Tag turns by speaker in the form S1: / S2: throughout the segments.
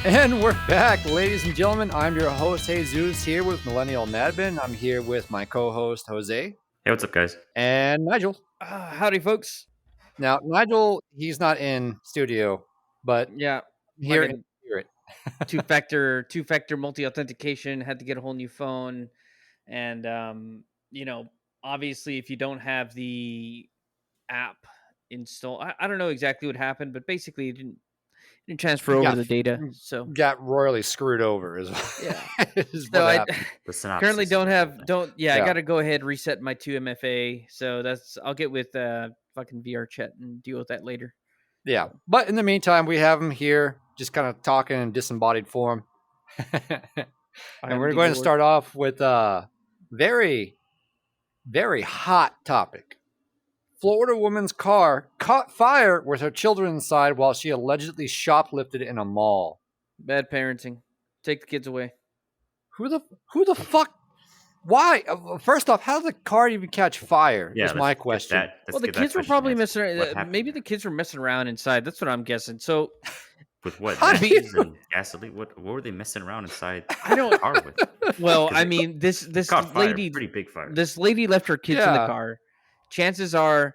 S1: And we're back, ladies and gentlemen. I'm your host, Jesus, here with Millennial Madmen. I'm here with my co-host, Jose.
S2: Hey, what's up, guys?
S1: And Nigel.
S3: Howdy, folks.
S1: Now, Nigel, he's not in studio, but
S3: Yeah,
S1: here
S3: like
S1: in spirit.
S3: two-factor multi-authentication. Had to get a whole new phone, and obviously, if you don't have the app installed, I don't know exactly what happened, but basically, it didn't transfer over the data. So
S1: got royally screwed over.
S3: So I currently don't have. I got to go ahead and reset my 2MFA. So I'll get with fucking VR chat and deal with that later.
S1: Yeah, but in the meantime, we have him here, just kind of talking in disembodied form. And we're going to start off with a very, very hot topic. Florida woman's car caught fire with her children inside while she allegedly shoplifted in a mall.
S3: Bad parenting. Take the kids away.
S1: Who the fuck? Why? First off, how did the car even catch fire?
S2: Yeah,
S1: is my question.
S3: Well, the kids were probably messing around. Maybe the kids were messing around inside. That's what I'm guessing. So,
S2: with what? Matches and gasoline? What were they messing around inside?
S3: I don't.
S2: The car with?
S3: Well, I mean, this lady,
S2: pretty big fire.
S3: This lady left her kids in the car. Chances are,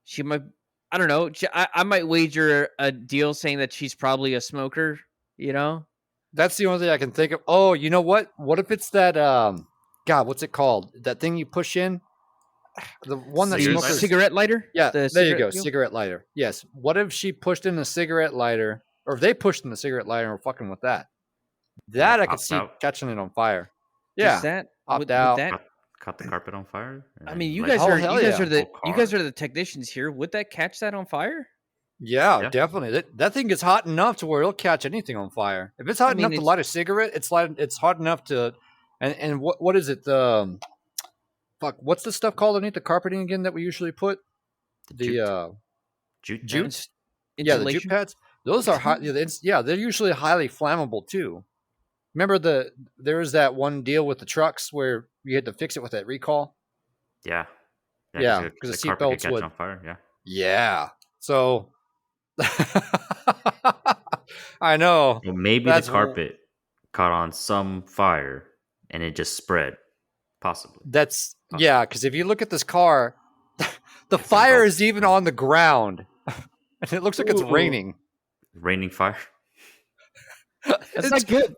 S3: she might. I don't know. I might wager a deal saying that she's probably a smoker. You know,
S1: that's the only thing I can think of. Oh, you know what? What if it's that? God, what's it called? That thing you push in? The one that smokers...
S3: Cigarette lighter?
S1: Yeah, there you go. Cigarette lighter. Yes. What if she pushed in a cigarette lighter, or if they pushed in the cigarette lighter and were fucking with that? That I could see catching it on fire. Yeah.
S3: That
S1: popped out.
S2: Caught the carpet on fire.
S3: I mean, you guys are the technicians here. Would that catch that on fire?
S1: Yeah, definitely. That thing gets hot enough to where it'll catch anything on fire. If it's hot enough to light a cigarette, it's hot enough to. And what is it? Fuck, what's the stuff called underneath the carpeting again that we usually put? The jute. Yeah, the jute pads. Those are hot. Yeah, they're usually highly flammable too. Remember there was that one deal with the trucks where you had to fix it with that recall.
S2: Yeah,
S1: because the seatbelts would
S2: on fire. Yeah.
S1: Yeah. So I know.
S2: Well, maybe the carpet caught on some fire. And it just spread, possibly.
S1: That's because if you look at this car, the fire is even on the ground, and it looks like it's raining.
S2: Raining fire.
S3: That's not good.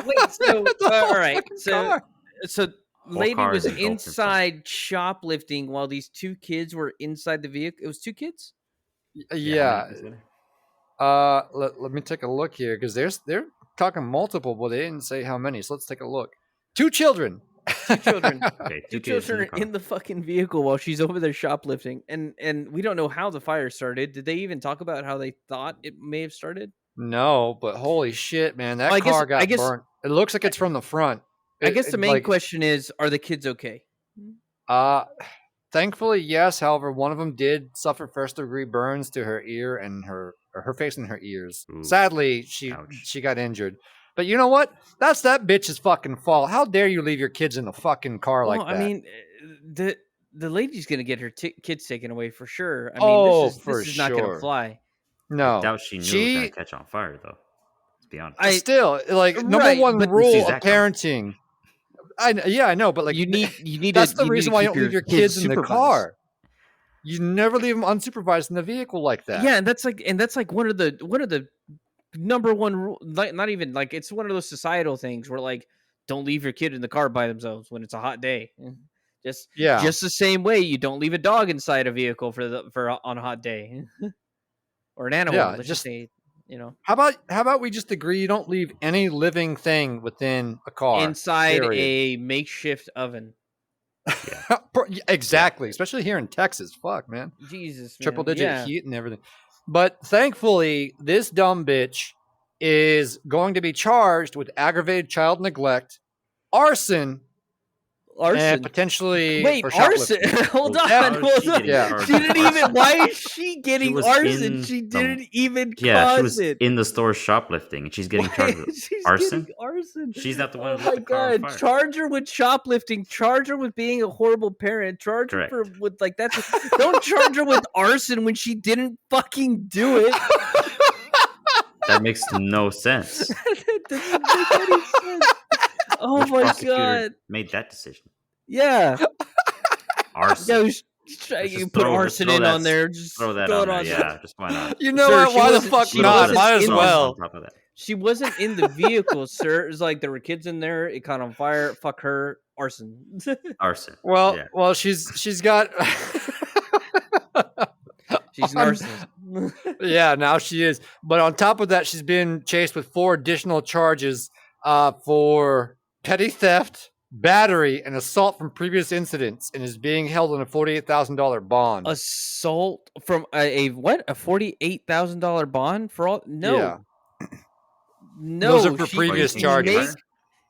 S3: Wait, so all right, so lady was inside shoplifting while these two kids were inside the vehicle. It was two kids.
S1: Yeah. Let me take a look here because they're talking multiple, but they didn't say how many. So let's take a look. Two children.
S2: Okay,
S3: two children are in the fucking vehicle while she's over there shoplifting, and we don't know how the fire started. Did they even talk about how they thought it may have started?
S1: No, but holy shit, man, that car got burnt. It looks like it's from the front.
S3: I guess the main question is, are the kids okay?
S1: Thankfully, yes. However, one of them did suffer first-degree burns to her ear and her face and her ears. Ooh. Sadly, she got injured. But you know what? That's that bitch's fucking fault. How dare you leave your kids in the fucking car like that?
S3: I mean, the lady's gonna get her kids taken away for sure. I mean, this is not gonna fly.
S1: No,
S2: I doubt she knew it was gonna catch on fire, though. Let's be honest.
S1: Still, number one rule of parenting. I know, but
S3: you need.
S1: That's the reason why you don't leave your kids in the car. You never leave them unsupervised in the vehicle like that.
S3: Yeah, and that's like one of the number one rule. Not even like it's one of those societal things where like don't leave your kid in the car by themselves when it's a hot day. Just the same way you don't leave a dog inside a vehicle for on a hot day or an animal.
S1: Yeah,
S3: just say, you know.
S1: How about we just agree you don't leave any living thing within a car
S3: inside a makeshift oven.
S1: Yeah. Exactly, especially here in Texas. Fuck, man.
S3: Jesus, man.
S1: Triple digit heat and everything. But thankfully, this dumb bitch is going to be charged with aggravated child neglect, arson, and potentially
S3: arson. Hold on.
S1: Yeah.
S3: She didn't even. Why is she getting arson? She didn't even cause it.
S2: In the store shoplifting, and she's getting charged with arson. She's not the one.
S3: Oh my god! Charge her with shoplifting. Charge her with being a horrible parent. Charge her with like that's. Don't charge her with arson when she didn't fucking do it.
S2: That makes no sense.
S3: That doesn't make any sense. Oh
S2: Which
S3: my
S2: prosecutor
S3: god!
S2: made that decision?
S3: Yeah,
S2: arson.
S3: You put arson in on there. Just
S2: throw that
S3: throw
S2: on
S3: it
S2: there.
S3: on
S2: Yeah, just why not?
S1: You know
S3: Sir,
S1: what? Why the fuck not? Might as well.
S3: She wasn't in the vehicle, sir. It was like there were kids in there. It caught on fire. Fuck her. Arson.
S2: Arson.
S1: Well,
S2: yeah.
S1: well, she's got.
S3: She's an arsonist.
S1: Yeah, now she is. But on top of that, she's been chased with 4 additional charges for petty theft, battery, and assault from previous incidents, and is being held on a $48,000 bond.
S3: Assault from a what? A $48,000 bond for all? No,
S1: yeah.
S3: no.
S1: Those are for previous charges.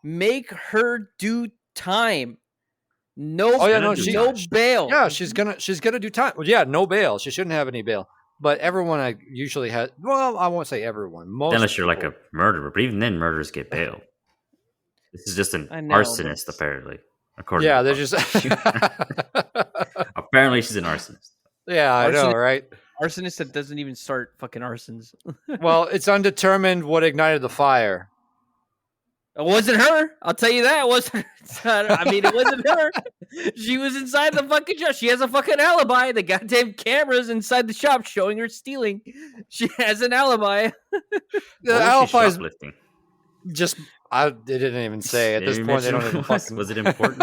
S3: Make her do time. No, no bail.
S1: Yeah, she's gonna do time. Well, yeah, no bail. She shouldn't have any bail. But everyone usually has. Well, I won't say everyone. Most
S2: unless you're like a murderer, but even then, murderers get bail. This is just an arsonist, apparently.
S1: According to they're just.
S2: Apparently, she's an arsonist.
S1: Yeah, I know, right?
S3: Arsonist that doesn't even start fucking arsons.
S1: Well, it's undetermined what ignited the fire.
S3: It wasn't her. I'll tell you that. It wasn't. I mean, it wasn't her. She was inside the fucking shop. She has a fucking alibi. The goddamn camera's inside the shop showing her stealing. She has an alibi.
S1: The alibi is just. I didn't even say at this point. They don't even fucking.
S2: Was it important?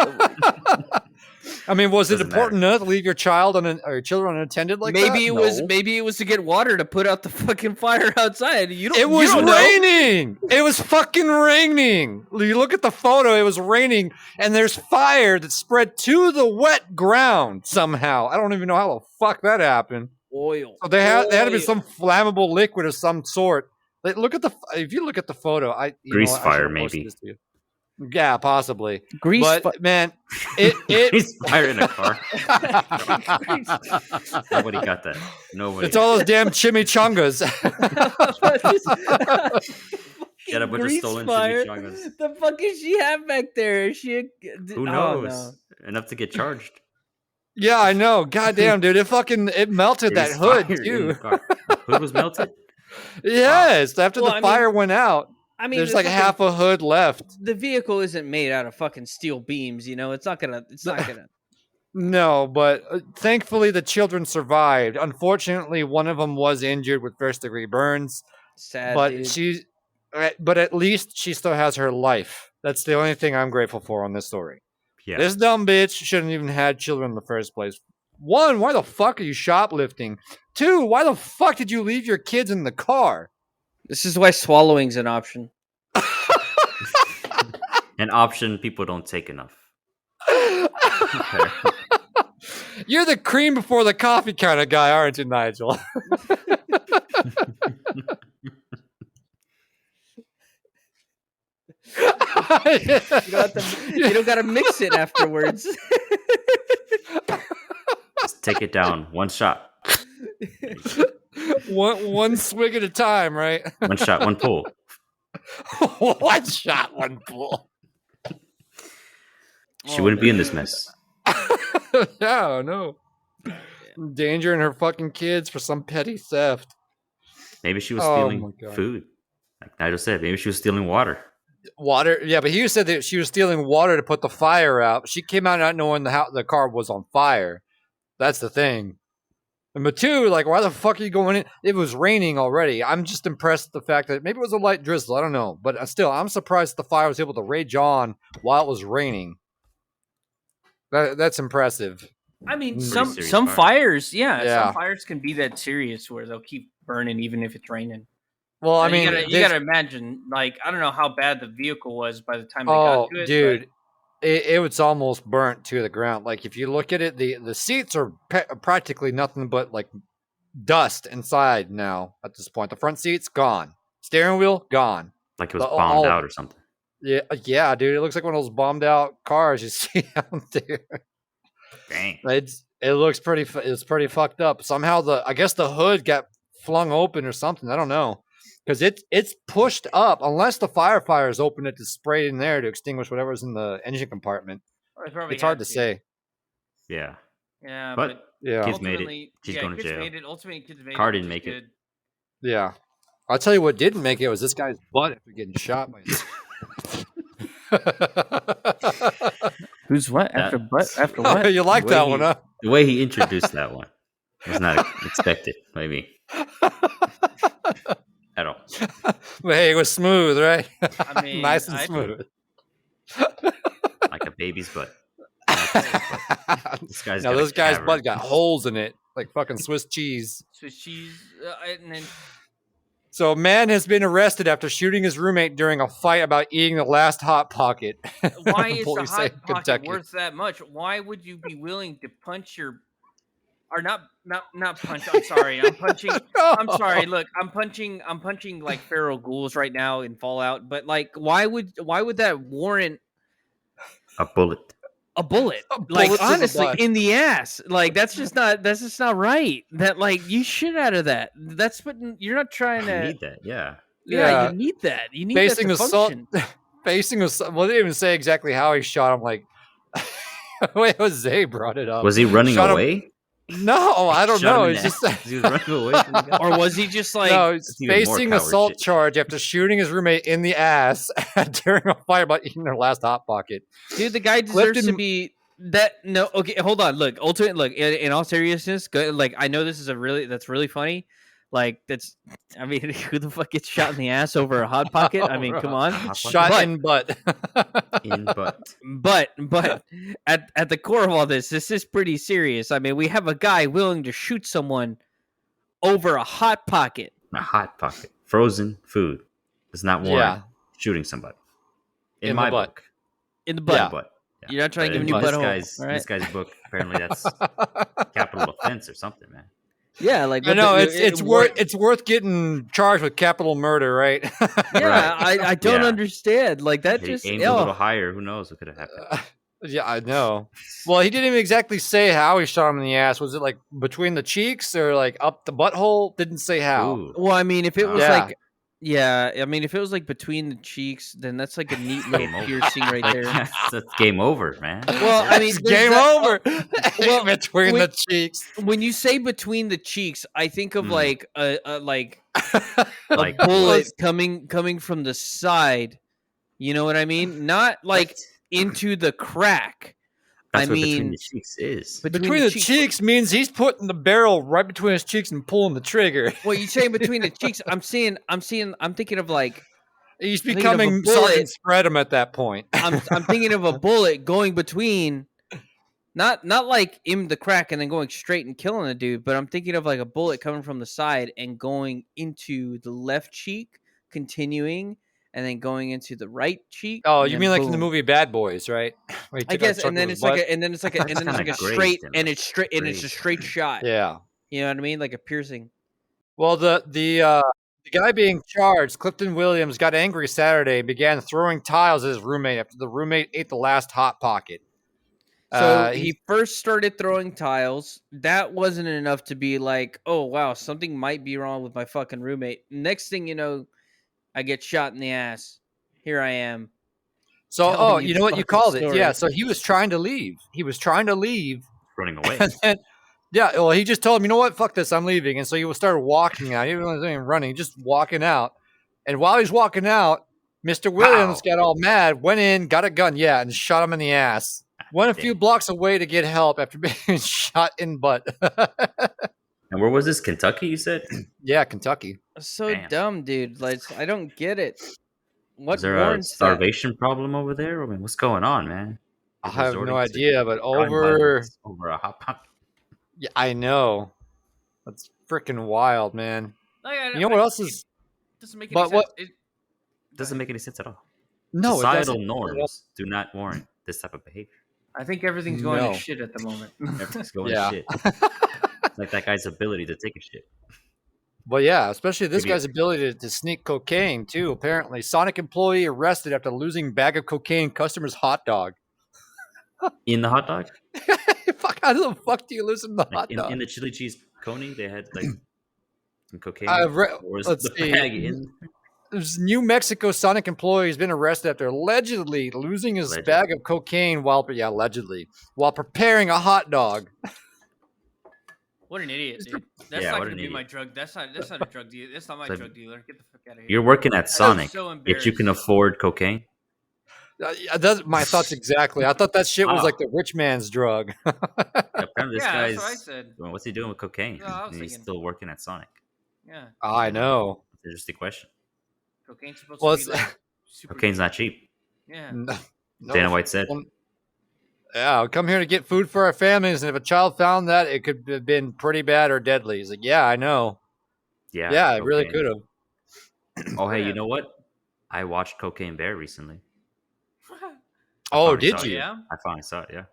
S1: I mean, was it important enough to leave your child or your children unattended like that?
S3: Maybe it was to get water to put out the fucking fire outside.
S1: It was raining. It was fucking raining. You look at the photo. It was raining, and there's fire that spread to the wet ground somehow. I don't even know how the fuck that happened.
S3: Oil.
S1: So there had to be some flammable liquid of some sort. Like, if you look at the photo,
S2: grease fire maybe.
S1: Yeah, possibly. Man,
S2: grease fire in a car. Nobody got that. Nobody.
S1: It's all those damn chimichangas.
S2: Got a bunch of stolen chimichangas.
S3: The fuck is she have back there?
S2: Who knows? Enough to get charged.
S1: Yeah, I know. Goddamn, dude, it melted that hood too.
S2: The hood was melted.
S1: Yes, after the fire went out. I mean, there's like half a hood left.
S3: The vehicle isn't made out of fucking steel beams, you know. It's not gonna.
S1: No, but thankfully the children survived. Unfortunately, one of them was injured with first-degree burns.
S3: Sad,
S1: but but at least she still has her life. That's the only thing I'm grateful for on this story. Yeah. This dumb bitch shouldn't even had children in the first place. 1, why the fuck are you shoplifting? 2, why the fuck did you leave your kids in the car?
S3: This is why swallowing's an option.
S2: An option people don't take enough.
S1: You're the cream before the coffee kind of guy, aren't you, Nigel?
S3: You don't got to mix it afterwards.
S2: Just take it down. One shot.
S1: One swig at a time, right?
S2: One shot, one pull.
S1: One shot, one pull.
S2: She wouldn't be in this mess.
S1: Yeah, no. Endangering her fucking kids for some petty theft.
S2: Maybe she was stealing food. Like Nigel said, maybe she was stealing water.
S1: Water? Yeah, but he said that she was stealing water to put the fire out. She came out not knowing the car was on fire. That's the thing. But 2, like, why the fuck are you going in? It was raining already. I'm just impressed with the fact that maybe it was a light drizzle. I don't know. But still, I'm surprised the fire was able to rage on while it was raining. That's impressive.
S3: I mean, some fires, some fires can be that serious where they'll keep burning even if it's raining.
S1: Well, I mean,
S3: you gotta imagine, like, I don't know how bad the vehicle was by the time they got to it.
S1: Dude. It was almost burnt to the ground. Like, if you look at it, the seats are practically nothing but like dust inside now at this point. The front seat's gone. Steering wheel gone.
S2: Like it was bombed out or something.
S1: Yeah, dude. It looks like one of those bombed out cars you see out there.
S2: Dang.
S1: It looks it's pretty fucked up. Somehow I guess the hood got flung open or something. I don't know. Because it's pushed up, unless the firefighters open it to spray in there to extinguish whatever's in the engine compartment. It's hard to say.
S2: Yeah.
S3: Yeah,
S2: but kids made it. She's going to jail.
S3: Ultimately, kids made
S2: Car
S3: it.
S2: didn't make it.
S1: Yeah. I'll tell you what didn't make it was this guy's butt after getting shot by.
S3: Who's what? After what?
S1: You like that one, huh?
S2: The way he introduced that one was not expected, maybe. At all.
S1: But hey, it was smooth, right?
S3: I mean,
S1: nice and smooth.
S2: Like a baby's butt. This guy's
S1: this guy's butt got holes in it, like fucking Swiss cheese.
S3: Swiss cheese, and then.
S1: So a man has been arrested after shooting his roommate during a fight about eating the last Hot Pocket.
S3: Why is the Hot Pocket worth that much? Why would you be willing to punch your... Or not punch. I'm sorry. I'm punching. I'm sorry. Look, I'm punching like feral ghouls right now in Fallout. But like, why would that warrant
S2: a bullet?
S3: A bullet, like honestly, in the ass. Like that's just not right. That like you shit out of that. That's what you're not trying to.
S2: You need that, yeah.
S3: You need that. You need facing that to
S1: assault.
S3: Function.
S1: Facing assault. Well, they didn't even say exactly how he shot him. Like, wait, Jose brought it up.
S2: Was he running away?
S1: No, I don't know. It's just
S2: he was running away from the guy.
S3: Or was he just like
S1: facing assault charge after shooting his roommate in the ass during a fight about eating their last Hot Pocket?
S3: Dude, the guy deserves to be that. No, okay, hold on. Look, in all seriousness, like I know this is that's really funny. Like I mean, who the fuck gets shot in the ass over a Hot Pocket? I mean, come on,
S1: shot in butt,
S2: in butt.
S3: But at the core of all this is pretty serious. I mean, we have a guy willing to shoot someone over a Hot Pocket.
S2: A Hot Pocket, frozen food, does not warrant shooting somebody. In my book,
S3: in the butt.
S2: Yeah.
S3: Yeah. You're not trying to give any butthole.
S2: This guy's book. Apparently, that's capital offense or something, man.
S3: Yeah, like
S1: I know it's worth getting charged with capital murder, right?
S3: Yeah, right. I don't understand. Like that just
S2: aimed a little higher. Who knows what could have happened?
S1: Yeah, I know. Well, he didn't even exactly say how he shot him in the ass. Was it like between the cheeks or like up the butthole? Didn't say how.
S2: Ooh.
S3: Well, I mean, if it was if it was like between the cheeks, then that's like a neat little piercing right there.
S2: That's game over, man.
S3: Well, I mean,
S1: it's game over. Well, between the cheeks.
S3: When you say between the cheeks, I think of like a
S2: like
S3: bullet coming from the side. You know what I mean? Not like into the crack.
S2: That's what between the cheeks is.
S1: Between the cheeks means he's putting the barrel right between his cheeks and pulling the trigger.
S3: Well, you saying between the cheeks? I'm thinking of like
S1: he's becoming Sergeant Spread'em at that point.
S3: I'm thinking of a bullet going between, not like in the crack and then going straight and killing the dude, but I'm thinking of like a bullet coming from the side and going into the left cheek, continuing. And then going into the right cheek.
S1: Oh, you mean like in the movie Bad Boys, right?
S3: I guess, and then it's like a straight, and it's a straight shot.
S1: Yeah,
S3: you know what I mean, like a piercing.
S1: Well, the guy being charged, Clifton Williams, got angry Saturday and began throwing tiles at his roommate after the roommate ate the last Hot Pocket.
S3: So he first started throwing tiles. That wasn't enough to be like, oh wow, something might be wrong with my fucking roommate. Next thing you know, I get shot in the ass. Here I am.
S1: So, you know what you called it? Yeah. So he was trying to leave.
S2: Running away.
S1: And then, well, he just told him, you know what? Fuck this. I'm leaving. And so he started walking out. He wasn't even running, just walking out. And while he's walking out, Mr. Williams got all mad, went in, got a gun, and shot him in the ass. Went a few blocks away to get help after being shot in butt.
S2: And where was this? Kentucky, you said?
S1: Yeah, Kentucky.
S3: So dumb, dude. Like, I don't get it.
S2: Is there a starvation problem over there? I mean, what's going on, man?
S1: I have no idea, but over
S2: a Hot Pocket.
S1: Yeah, I know. That's freaking wild, man. You know what else is?
S3: Doesn't make any sense.
S2: It doesn't make any sense at all.
S1: No,
S2: societal norms do not warrant this type of behavior.
S3: I think everything's going to shit at the moment.
S2: Everything's going to shit. Like that guy's ability to take a shit.
S1: Well, yeah, especially this guy's ability to sneak cocaine, too, apparently. Sonic employee arrested after losing bag of cocaine customer's hot dog.
S2: In the hot dog?
S1: Fuck, how the fuck do you lose in the hot dog?
S2: In the chili cheese coney, they had like some cocaine.
S1: Let's see. This New Mexico Sonic employee has been arrested after allegedly losing his bag of cocaine while preparing a hot dog.
S3: What an idiot, dude. That's not going to be my drug. That's not a drug dealer. That's not my drug dealer. Get the fuck out of here.
S2: You're working at Sonic, yet you can afford cocaine.
S1: That's my thoughts exactly. I thought that shit was like the rich man's drug.
S2: Apparently, this guy's.
S3: That's what I said.
S2: What's he doing with cocaine? He's still working at Sonic.
S3: Yeah.
S1: I know.
S2: It's an interesting question.
S3: Cocaine's supposed to be like
S2: cocaine's not cheap.
S3: Yeah.
S1: No,
S2: Dana White said.
S1: Yeah, we come here to get food for our families, and if a child found that, it could have been pretty bad or deadly. He's like, yeah, I know. Yeah, it really could have.
S2: Oh, hey, you know what? I watched Cocaine Bear recently.
S1: Oh, did you?
S3: Yeah.
S2: I finally saw it. Yeah.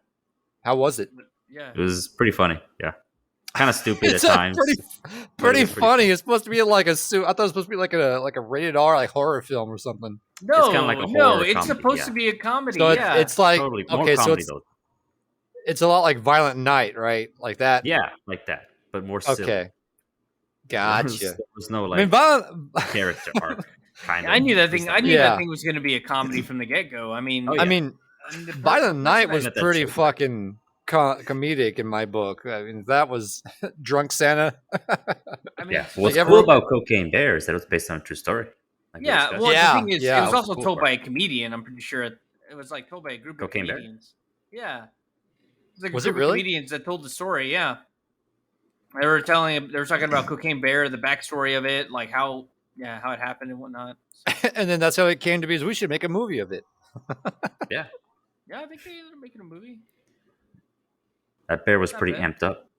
S1: How was it?
S3: Yeah.
S2: It was pretty funny. Yeah. Kind of stupid at times.
S1: Pretty funny. It's supposed to be like I thought it was supposed to be like a rated R like horror film or something.
S3: No,
S2: it's kind of like a horror
S3: it's
S2: comedy,
S3: supposed to be a comedy.
S1: So it's like
S2: totally.
S1: Okay,
S2: comedy,
S1: so it's a lot like Violent Night, right? Like that.
S2: Yeah, like that, but more silly.
S1: Okay. Gotcha.
S2: There was no like character arc. Kind of.
S3: I knew that thing. I knew that thing was going to be a comedy from the get go. I mean,
S1: Violent Night was pretty fucking comedic in my book. I mean, that was Drunk Santa.
S2: I mean, what's cool about Cocaine Bear is that it was based on a true story.
S3: Like the thing is, it was also told by a comedian. I'm pretty sure it was like told by a group of comedians. Yeah, it was like a group of comedians that told the story. Yeah, they were talking about Cocaine Bear, the backstory of it, like how it happened and whatnot. So.
S1: And then that's how it came to be. Is we should make a movie of it.
S3: Yeah, I think they're making a movie.
S2: That bear was pretty amped up.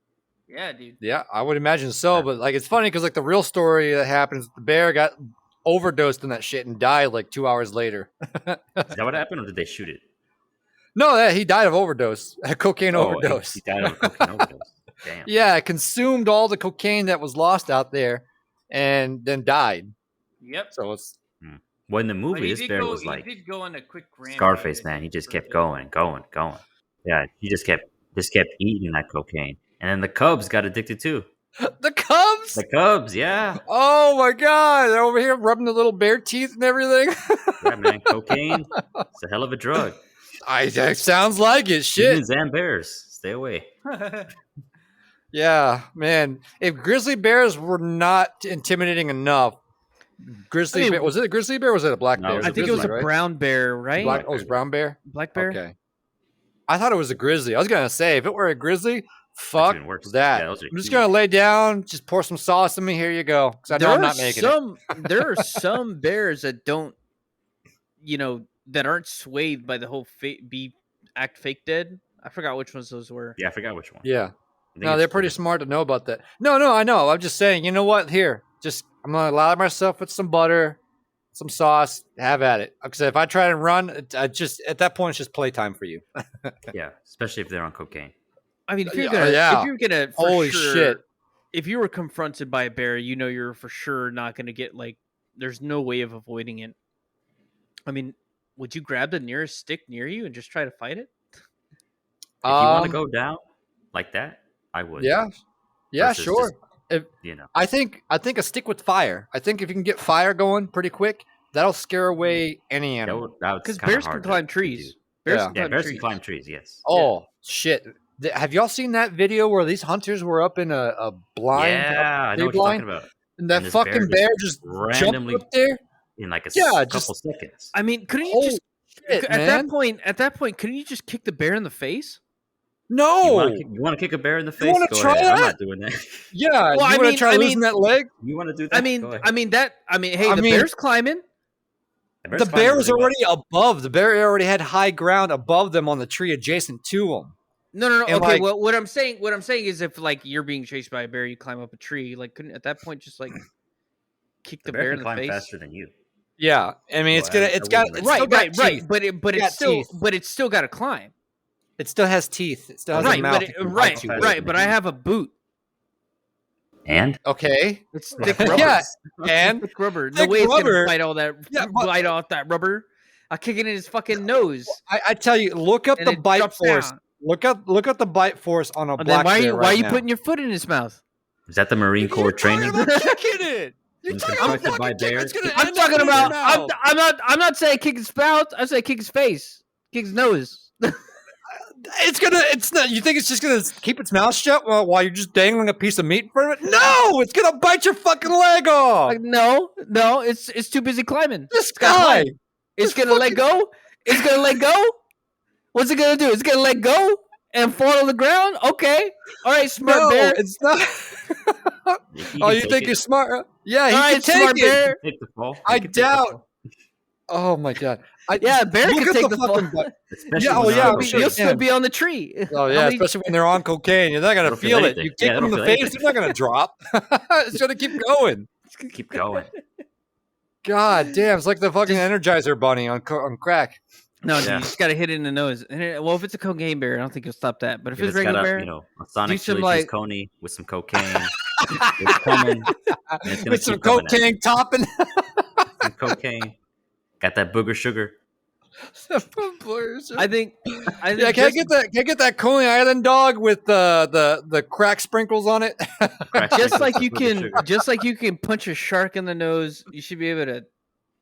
S3: Yeah, dude.
S1: Yeah, I would imagine so. But like, it's funny because like the real story that happens, the bear got overdosed on that shit and died like 2 hours later.
S2: Is that what happened, or did they shoot it?
S1: No, he died of overdose, a cocaine overdose.
S2: He died of a cocaine overdose. Damn.
S1: Yeah, consumed all the cocaine that was lost out there, and then died.
S3: Yep.
S1: So it's.
S2: Well, in the movie, this bear was like
S3: go on a quick
S2: Scarface, man. He just kept going. Yeah, he just kept eating that cocaine, and then the cubs got addicted too.
S1: The cubs?
S2: The cubs, yeah.
S1: Oh my god, they're over here rubbing the little bear teeth and everything.
S2: Yeah, man, cocaine. It's a hell of a drug.
S1: That sounds like it. Shit.
S2: Humans and bears, stay away.
S1: Yeah, man. If grizzly bears were not intimidating enough, was it a grizzly bear or was it a black bear?
S3: I think it was a brown bear, right?
S1: It was brown bear?
S3: Black bear?
S1: Okay. I thought it was a grizzly. I was going to say, if it were a grizzly, fuck that. Yeah, I'm just going to lay down, just pour some sauce on me. Here you go. Because I know I'm not making it.
S3: There are some bears that don't, that aren't swayed by the whole act fake dead. I forgot which ones those were.
S2: Yeah, I forgot which one.
S1: Yeah. No, they're pretty smart to know about that. No, I know. I'm just saying, you know what? Here, I'm going to allow myself with some butter, some sauce, have at it. Because if I try to run, at that point, it's just playtime for you.
S2: Yeah, especially if they're on cocaine.
S3: I mean, if you're gonna, holy shit! If you were confronted by a bear, you're for sure not gonna get there's no way of avoiding it. I mean, would you grab the nearest stick near you and just try to fight it?
S2: If you want to go down like that, I would.
S1: Yeah, sure. I think a stick with fire. I think if you can get fire going pretty quick, that'll scare away any animal.
S3: Because bears can climb trees.
S2: Bears can climb trees. Yes.
S1: Oh shit! Have y'all seen that video where these hunters were up in a blind?
S2: Yeah, I know what you're talking about.
S1: And that fucking bear just randomly jumped up there
S2: in like a couple seconds.
S3: I mean, couldn't you just at that point? Couldn't you just kick the bear in the face?
S1: No.
S2: You want to kick a bear in the face?
S1: You want to try that?
S2: I'm not doing that.
S1: Yeah. Well, you want to try losing that leg?
S2: You want to do that?
S3: The bear's climbing.
S1: The bear was already above. The bear already had high ground above them on the tree adjacent to them.
S3: No. And okay. Well, what I'm saying is, if you're being chased by a bear, you climb up a tree. Couldn't at that point just kick the bear in the face?
S2: Faster than you.
S1: Yeah, I mean, it's
S3: right. But it's still got to climb.
S1: It still has teeth. It still has a mouth.
S3: Right. But I have a boot.
S2: And
S1: okay,
S3: it's thick rubber.
S1: Yeah, and
S3: thick rubber. No way it's gonna bite all that. Bite off that rubber. I kick it in his fucking nose.
S1: I tell you, look up the bite force. Down. Look up the bite force on a black bear.
S3: Why are you putting your foot in his mouth?
S2: Is that the Marine Corps training?
S1: You're kicking it.
S2: You're talking about bears.
S3: I'm talking about. I'm not saying kick his spout. I say kick his face. Kick his nose.
S1: It's not. You think it's just gonna keep its mouth shut while you're just dangling a piece of meat in front of it? No, it's gonna bite your fucking leg off.
S3: Like, no, it's too busy climbing.
S1: This guy,
S3: it's gonna let go. It's gonna let go. What's it gonna do? It's gonna let go and fall on the ground. Okay, all right, smart bear.
S1: It's not. You think you're smart? Yeah, he can take it.
S2: Bear. Take the fall.
S1: I doubt. Oh my god.
S3: Bear can take the fall. You'll still be on the tree.
S1: Oh yeah, especially when they're on cocaine. You're not gonna feel it. You kick them in the face, they're not gonna drop. It's gonna keep going.
S2: It's gonna keep going.
S1: God damn, it's like the fucking Energizer Bunny on crack.
S3: No, dude, you just gotta hit it in the nose. Well, if it's a cocaine bear, I don't think you'll stop that. But if it's regular bear,
S2: a Sonic chili cheese coney with some cocaine, it's coming.
S1: With some cocaine topping.
S2: Some cocaine. Got that booger sugar.
S3: I think.
S1: Yeah, can I get that Coney Island dog with the crack sprinkles on it?
S3: Just like you can punch a shark in the nose, you should be able to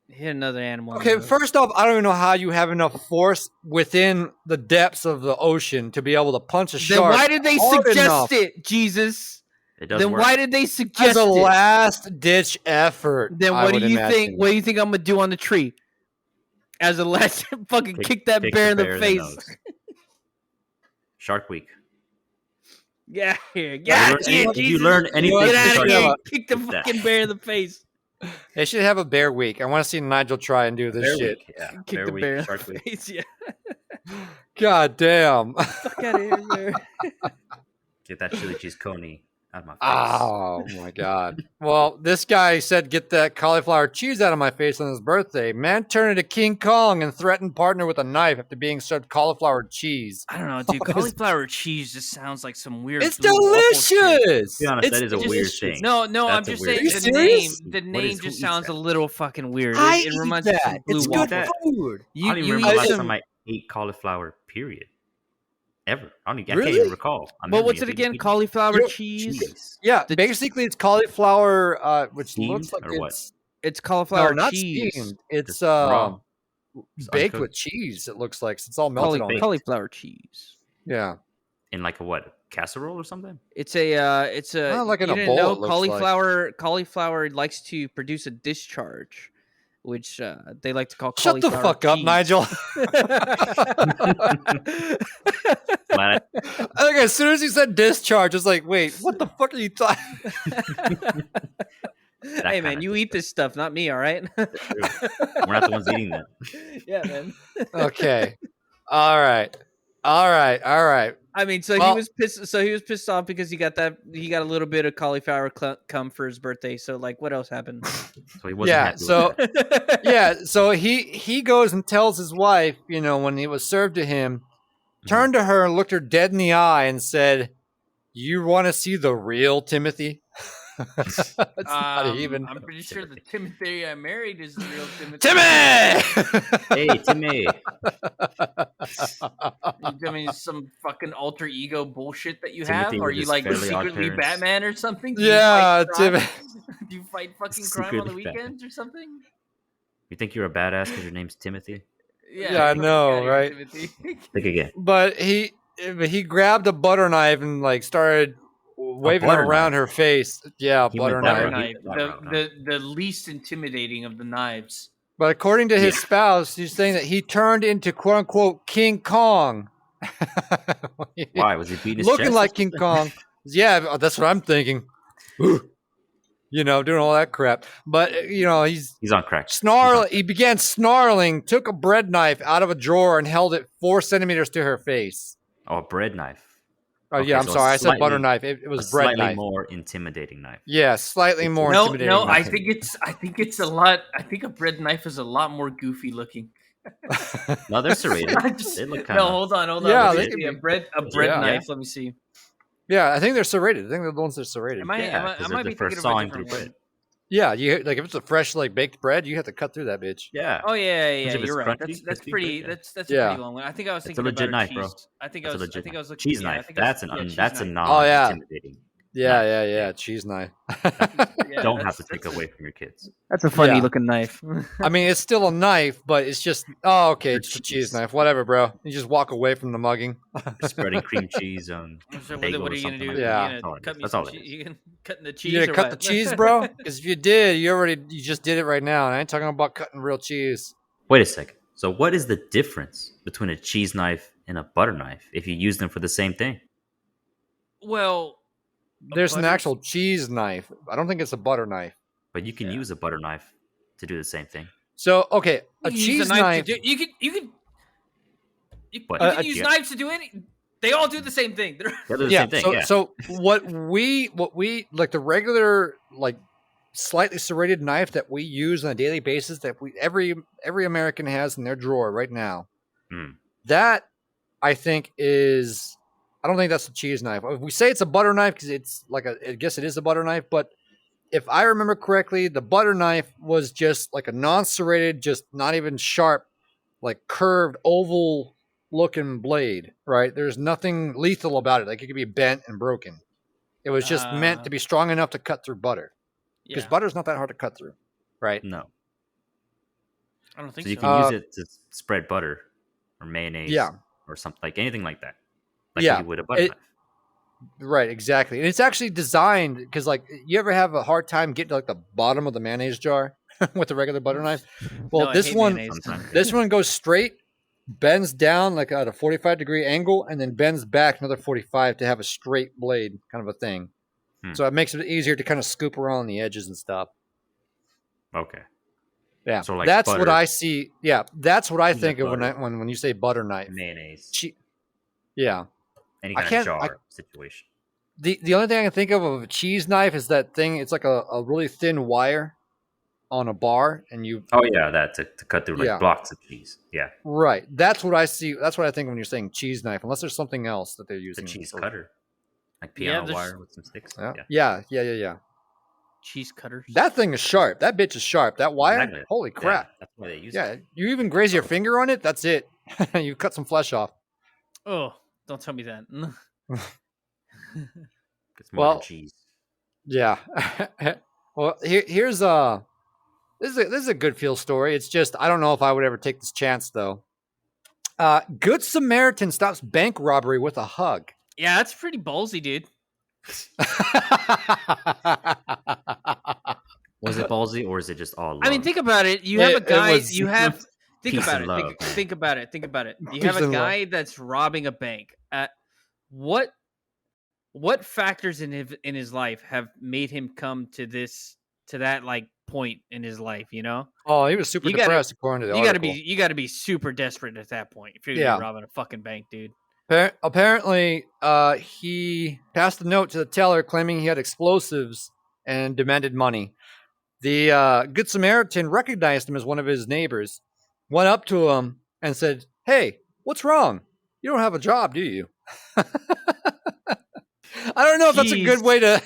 S3: hit another animal.
S1: Okay, first off, I don't even know how you have enough force within the depths of the ocean to be able to punch a shark.
S3: Then why did they suggest it, Jesus?
S2: It doesn't work.
S3: Why did they suggest
S1: as a last ditch effort?
S3: Then what do you think? What do you think I'm gonna do on the tree? As a last, fucking kick that bear in the face.
S2: Shark Week.
S3: Yeah, here.
S2: Did you learn anything?
S3: Get out of here! Kick the fucking bear in the face.
S1: They should have a bear week. I want to see Nigel try and do this
S2: bear
S1: shit.
S2: Week. Yeah,
S3: kick the bear in the face. Yeah.
S1: God damn.
S3: Fuck out of here, bear.
S2: Get that chili cheese coney out of my face.
S1: Oh my god. Well, this guy said, "Get that cauliflower cheese out of my face" on his birthday. Man turned into King Kong and threatened partner with a knife after being served cauliflower cheese.
S3: I don't know, dude. Cauliflower cheese just sounds like some weird.
S1: It's delicious.
S2: To be honest, that is a weird thing.
S3: No, I'm just saying the name. The name just sounds a little fucking weird. It reminds me of
S1: it's good food.
S2: I don't even remember the last time I ate cauliflower. Period. Ever. I can't even recall.
S3: But what's it again? Cauliflower cheese?
S1: Yeah, basically it's cauliflower, which
S2: steamed,
S1: looks like
S3: it's cauliflower
S1: not
S3: cheese.
S1: Steamed. It's baked with cheese. It looks like it's all melted on
S3: cauliflower cheese.
S1: Yeah,
S2: in like a what? Casserole or something?
S3: It's a
S1: like in a bowl.
S3: Cauliflower likes to produce a discharge, which they like to call
S1: Shut
S3: cauliflower
S1: the fuck
S3: cheese.
S1: up, Nigel. I think as soon as you said discharge, I was like, wait, what the fuck are you talking?
S3: Hey, man, you eat this stuff, not me, all right?
S2: We're not the ones eating that.
S3: Yeah, man.
S1: Okay. All right.
S3: I mean, he was pissed. So he was pissed off because he got a little bit of cauliflower cum for his birthday. So like, what else happened?
S2: So he wasn't happy with that.
S1: So he goes and tells his wife, when it was served to him, turned to her and looked her dead in the eye and said, "You want to see the real Timothy?" It's not even.
S3: I'm pretty sure the Timothy I married is the real Timothy.
S1: Timmy!
S2: Hey, Timmy.
S3: I mean, some fucking alter ego bullshit that you
S2: Timothy
S3: have? Are you like secretly Batman or something?
S1: Yeah, Timmy.
S3: Do you fight fucking crime on the weekends or something?
S2: You think you're a badass because your name's Timothy?
S1: Yeah, I know, right?
S2: Think again.
S1: But he grabbed a butter knife and like started waving it around her face. Yeah, butter knife.
S3: The least intimidating of the knives.
S1: But according to his spouse, he's saying that he turned into "quote unquote" King Kong.
S2: Why was he beating his
S1: looking
S2: chest?
S1: like King Kong? Yeah, that's what I'm thinking. Doing all that crap. But he's
S2: on crack.
S1: He began snarling, took a bread knife out of a drawer and held it 4 centimeters to her face.
S2: Oh, a bread knife.
S1: Oh, okay, yeah, I'm sorry. I said butter knife. It was bread knife.
S2: Slightly more intimidating knife.
S1: Yeah, slightly more intimidating.
S3: No, I think it's a lot. I think a bread knife is a lot more goofy looking.
S2: No, they're serrated. They look kind
S3: of. No, hold on.
S1: Yeah,
S3: they can be a bread knife. Let me see.
S1: Yeah, I think they're serrated. I think they're the ones that are serrated.
S3: I might be thinking of a different one.
S1: Yeah, if it's a fresh baked bread, you have to cut through that bitch.
S2: Yeah.
S3: Oh yeah. You're right. That's pretty. That's a pretty long one. I think I was thinking
S2: it's a legit
S3: about
S2: knife,
S3: cheese.
S2: bro.
S3: I think I was looking
S2: cheese knife. That's a non-intimidating.
S1: Yeah. Cheese knife.
S2: Don't have to take away from your kids.
S3: That's a funny looking knife.
S1: I mean, it's still a knife, but it's just okay. It's a cheese knife, whatever, bro. You just walk away from the mugging.
S2: Spreading cream cheese on bagel
S3: what are
S2: or
S3: you gonna
S2: something.
S3: do?
S1: Yeah.
S2: That's all it is.
S3: You can cut the cheese.
S1: You gonna
S3: or
S1: cut
S3: what?
S1: the cheese, bro? Because if you did, you just did it right now. And I ain't talking about cutting real cheese.
S2: Wait a second. So what is the difference between a cheese knife and a butter knife if you use them for the same thing?
S3: Well,
S1: there's an actual cheese knife. I don't think it's a butter knife.
S2: But you can use a butter knife to do the same thing.
S1: So okay, a cheese knife.
S3: You can use knives to do any. They all do the same thing.
S2: They're the same thing.
S1: So what we like the regular like slightly serrated knife that we use on a daily basis that every American has in their drawer right now. That I think is. I don't think that's a cheese knife. We say it's a butter knife because it's like I guess it is a butter knife, but if I remember correctly, the butter knife was just like a non-serrated, just not even sharp, like curved oval looking blade, right? There's nothing lethal about it. Like it could be bent and broken. It was just meant to be strong enough to cut through butter. Because butter's not that hard to cut through, right?
S2: No.
S3: I don't think so.
S2: You can use it to spread butter or mayonnaise or something like anything like that. Like you would a butter knife.
S1: Right, exactly. And it's actually designed because, like, you ever have a hard time getting to like the bottom of the mayonnaise jar with the regular butter knife? Well, this one goes straight, bends down like at a 45-degree angle, and then bends back another 45 to have a straight blade, kind of a thing. So it makes it easier to kind of scoop around the edges and stuff.
S2: Okay.
S1: Yeah,
S2: so like
S1: that's
S2: butter,
S1: what I see. Yeah, that's what I think of when you say butter knife.
S2: Mayonnaise.
S1: Yeah.
S2: Any kind of jar situation.
S1: The only thing I can think of a cheese knife is that thing. It's like a really thin wire on a bar, and you.
S2: Oh yeah, that to cut through like blocks of cheese. Yeah.
S1: Right. That's what I see. That's what I think when you're saying cheese knife. Unless there's something else that they're using.
S2: The cheese cutter, like piano wire with some sticks.
S1: Yeah.
S3: Cheese cutters.
S1: That thing is sharp. That bitch is sharp. That wire.
S2: Exactly.
S1: Holy crap.
S2: That's why they use it.
S1: You even graze your finger on it. That's it. You cut some flesh off.
S3: Oh. Don't tell me that.
S2: It's more than cheese.
S1: Yeah. Well, here's this is a good feel story. It's just I don't know if I would ever take this chance though. Good Samaritan stops bank robbery with a hug.
S3: Yeah, that's pretty ballsy, dude.
S2: Was it ballsy or is it just all love?
S3: I mean, think about it. You have a guy. Think about it. Think about it. You have a guy that's robbing a bank. What factors in his life have made him come to that like point in his life? You know?
S1: Oh, he was super depressed. According to the article.
S3: You got to be super desperate at that point if you're gonna be robbing a fucking bank, dude.
S1: Apparently, he passed a note to the teller claiming he had explosives and demanded money. The Good Samaritan recognized him as one of his neighbors. Went up to him and said, "Hey, what's wrong? You don't have a job, do you?" I don't know if that's a good way to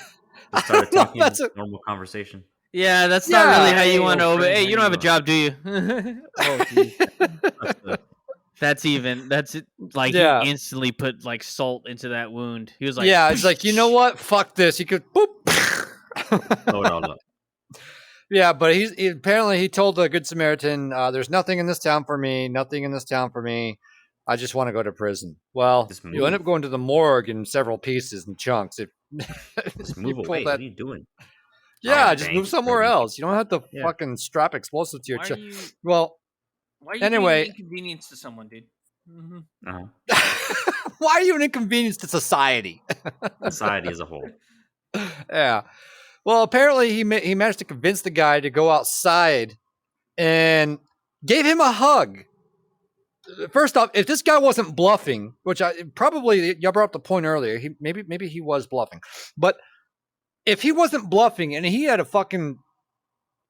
S2: start talking normal conversation.
S3: Yeah, that's not really how you want to obey. Hey, you don't have a job, do you? Oh, geez. That's he instantly put like salt into that wound. He was like,
S1: it's like, you know what? Fuck this. He could boop.
S2: Blow it all up.
S1: Yeah, but he told the Good Samaritan, there's nothing in this town for me. Nothing in this town for me. I just want to go to prison. Well, you end up going to the morgue in several pieces and chunks.
S2: Just move away. What are you doing?
S1: Yeah, just move somewhere else. You don't have to fucking strap explosives to your chest. Well,
S3: why are you being an inconvenience to someone, dude?
S2: Mm-hmm.
S1: Why are you an inconvenience to society?
S2: Society as a whole.
S1: Yeah. Well, apparently he managed to convince the guy to go outside and gave him a hug. First off, if this guy wasn't bluffing, which y'all brought up the point earlier, maybe he was bluffing, but if he wasn't bluffing and he had a fucking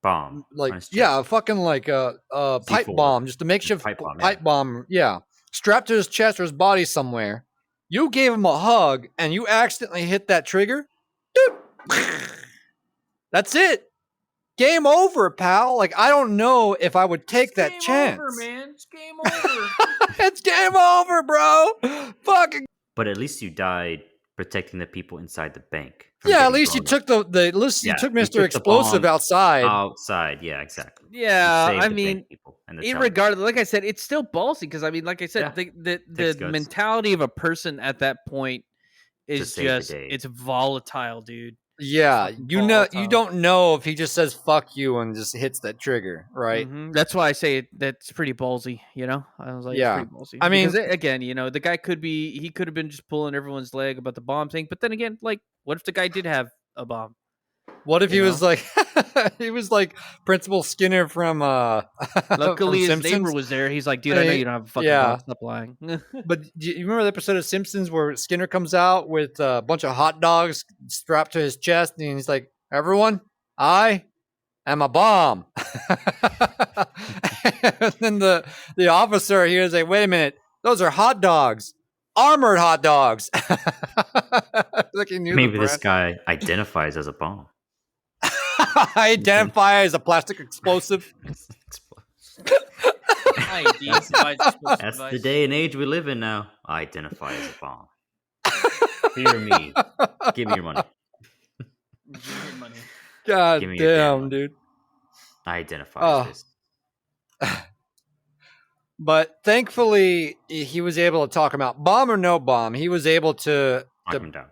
S2: bomb,
S1: a fucking like a pipe bomb, just a makeshift pipe bomb, strapped to his chest or his body somewhere, you gave him a hug and you accidentally hit that trigger, that's it. Game over, pal. Like, I don't know if I would take that chance.
S3: Over, man. It's game over.
S1: It's game over, bro. Fucking.
S2: But at least you died protecting the people inside the bank.
S1: Yeah, at least you took you took Mr. Explosive outside.
S2: Outside, yeah, exactly.
S3: Yeah, I mean, regardless, like I said, it's still ballsy because I mean, like I said, the mentality of a person at that point is just it's volatile, dude.
S1: Yeah, you don't know if he just says "fuck you" and just hits that trigger, right?
S3: Mm-hmm. That's why I say that's pretty ballsy. You know, I was like,
S1: yeah,
S3: it's pretty ballsy.
S1: I mean,
S3: because, again, you know, the guy could have been just pulling everyone's leg about the bomb thing, but then again, like, what if the guy did have a bomb?
S1: What if he was like he was like Principal Skinner from
S3: luckily
S1: from
S3: his neighbor was there. He's like, dude, I know you don't have a fucking bomb. Stop lying.
S1: But do you remember the episode of Simpsons where Skinner comes out with a bunch of hot dogs strapped to his chest and he's like, everyone, I am a bomb. And then the officer here is like, wait a minute, those are hot dogs. Armored hot dogs.
S2: Like maybe this guy identifies as a bomb.
S1: I identify as a plastic explosive.
S2: That's the day and age we live in now. I identify as a bomb. Fear me. Give me your money.
S3: Give me your money.
S1: God damn, dude.
S2: I identify as this.
S1: But thankfully, he was able to talk him out. Bomb or no bomb, he was able to
S2: talk him down.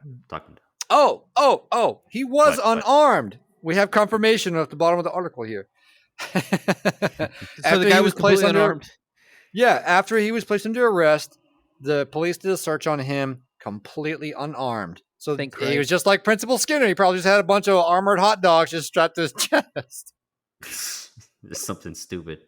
S1: Oh! He was unarmed. We have confirmation at the bottom of the article here.
S3: So the guy was placed unarmed.
S1: Yeah, after he was placed under arrest, the police did a search on him, completely unarmed. So he was just like Principal Skinner. He probably just had a bunch of armored hot dogs just strapped to his chest.
S2: Just something stupid.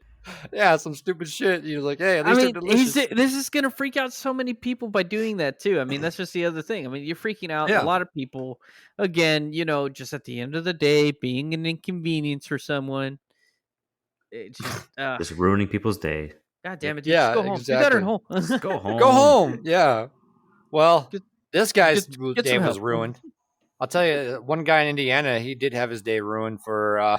S1: Yeah, some stupid shit. You're like, hey, at least they're delicious.
S3: This is gonna freak out so many people by doing that too. I mean, that's just the other thing. I mean, you're freaking out a lot of people. Again, you know, just at the end of the day, being an inconvenience for someone. It
S2: just ruining people's day.
S3: God damn it! Dude, just go home.
S1: Exactly.
S3: Do that at home.
S2: Go home.
S1: Go home. Yeah. Well, this guy's day was ruined. I'll tell you, one guy in Indiana, he did have his day ruined for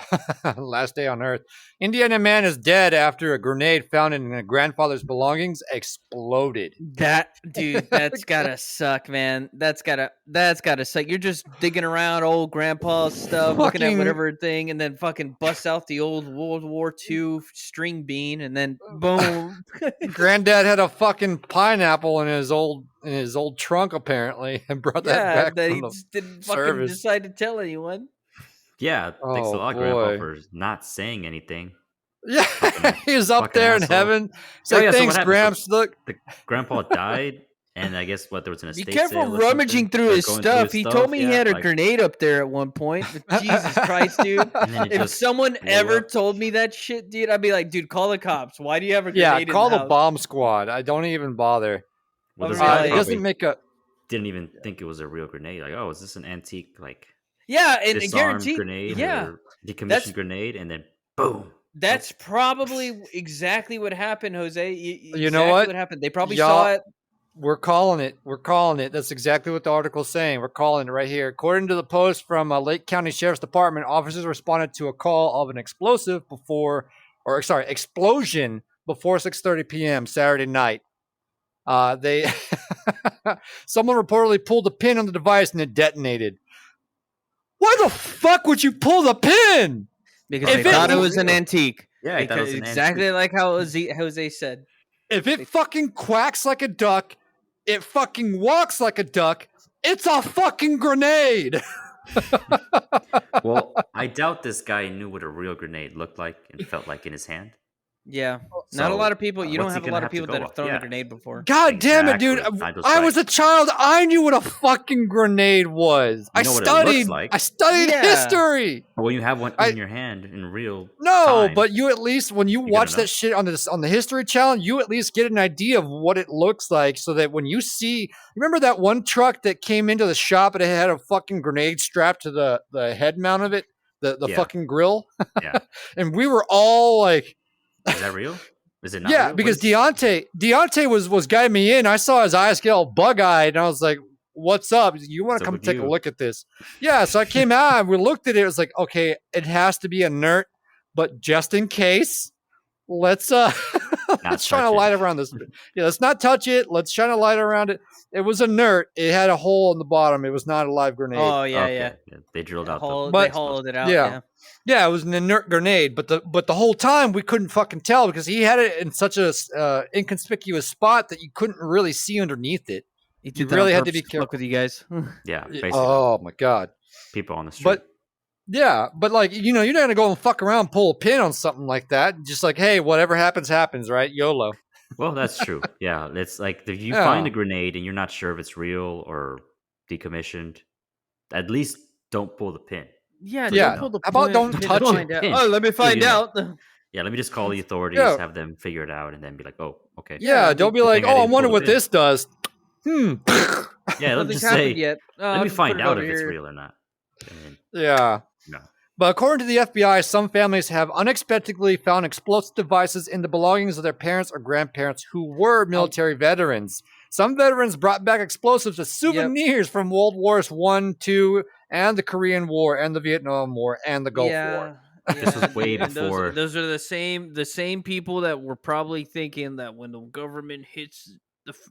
S1: last day on Earth. Indiana man is dead after a grenade found in a grandfather's belongings exploded.
S3: That's gotta suck, man. That's gotta suck. You're just digging around old grandpa's stuff, looking at whatever thing, and then fucking bust out the old World War II string bean, and then boom.
S1: Granddad had a fucking pineapple in his old trunk apparently, and brought that back.
S3: That he didn't fucking decide to tell anyone.
S2: Yeah, thanks a lot, Grandpa, for not saying anything.
S1: Yeah, he was up there in heaven. It's like, thanks, Gramps. Look,
S2: the grandpa died, and I guess there was an estate.
S3: Be careful rummaging through his stuff. He told me he had a grenade up there at one point. Jesus Christ, dude! If someone ever told me that shit, dude, I'd be like, dude, call the cops. Why do you have a grenade?
S1: Yeah, call
S3: the
S1: bomb squad. I don't even bother.
S2: Well,
S1: it doesn't make a.
S2: Didn't even think it was a real grenade. Like, oh, is this an antique
S3: and
S2: disarmed grenade? Or decommissioned grenade, and then boom.
S3: That's probably exactly what happened, Jose.
S1: You know what
S3: happened? They probably saw it.
S1: We're calling it. That's exactly what the article's saying. We're calling it right here. According to the post from Lake County Sheriff's Department, officers responded to a call of an explosion before 6:30 p.m. Saturday night. Someone reportedly pulled the pin on the device and it detonated. Why the fuck would you pull the pin?
S3: Because they thought it was an antique.
S2: Yeah,
S3: exactly
S2: antique.
S3: Like how Jose said.
S1: If it fucking quacks like a duck, it fucking walks like a duck, it's a fucking grenade.
S2: Well, I doubt this guy knew what a real grenade looked like and felt like in his hand.
S3: Yeah, not a lot of people. You don't have a lot of people that have thrown a grenade before.
S1: God damn it, dude! I was a child. I knew what a fucking grenade was. I studied history.
S2: Well, you have one in your hand in real.
S1: No,
S2: time.
S1: but you at least when you watch that shit on the History Channel, you at least get an idea of what it looks like, so that when you see, remember that one truck that came into the shop and it had a fucking grenade strapped to the head mount of it, the fucking grill.
S2: Yeah,
S1: and we were all like.
S2: Is that real? Is it not?
S1: Yeah,
S2: real?
S1: because Deontay was guiding me in. I saw his eyes get all bug-eyed, and I was like, "What's up? You want to come take a look at this?" Yeah, so I came out and we looked at it. It was like, okay, it has to be inert, but just in case, let's shine a light around this. Yeah, let's not touch it. Let's shine a light around it. It was inert. It had a hole in the bottom. It was not a live grenade.
S3: Oh yeah.
S2: They drilled out
S3: they hollowed it out.
S1: Yeah, it was an inert grenade, but the whole time we couldn't fucking tell because he had it in such a inconspicuous spot that you couldn't really see underneath it. You really had to be careful
S3: with you guys.
S2: Yeah. Basically.
S1: Oh my god.
S2: People on the street.
S1: But like you're not gonna go and fuck around and pull a pin on something like that. Just like, hey, whatever happens, right? YOLO.
S2: Well, that's true. Yeah, it's like if you find a grenade and you're not sure if it's real or decommissioned, at least don't pull the pin.
S3: Yeah,
S1: don't pull the pin. How about don't touch it?
S3: Oh, let me find out.
S2: Yeah, let me just call the authorities, have them figure it out, and then be like, oh, okay.
S1: Yeah, don't be like, oh, I wonder what this does.
S2: Yeah, let's just say,
S3: yet.
S2: Let me find out if it's real or not.
S1: Yeah.
S2: No.
S1: But according to the FBI, some families have unexpectedly found explosive devices in the belongings of their parents or grandparents who were military veterans. Some veterans brought back explosives as souvenirs from World Wars I, II, and the Korean War, and the Vietnam War, and the Gulf War.
S2: This was way before.
S3: Those are the same people that were probably thinking that when the government hits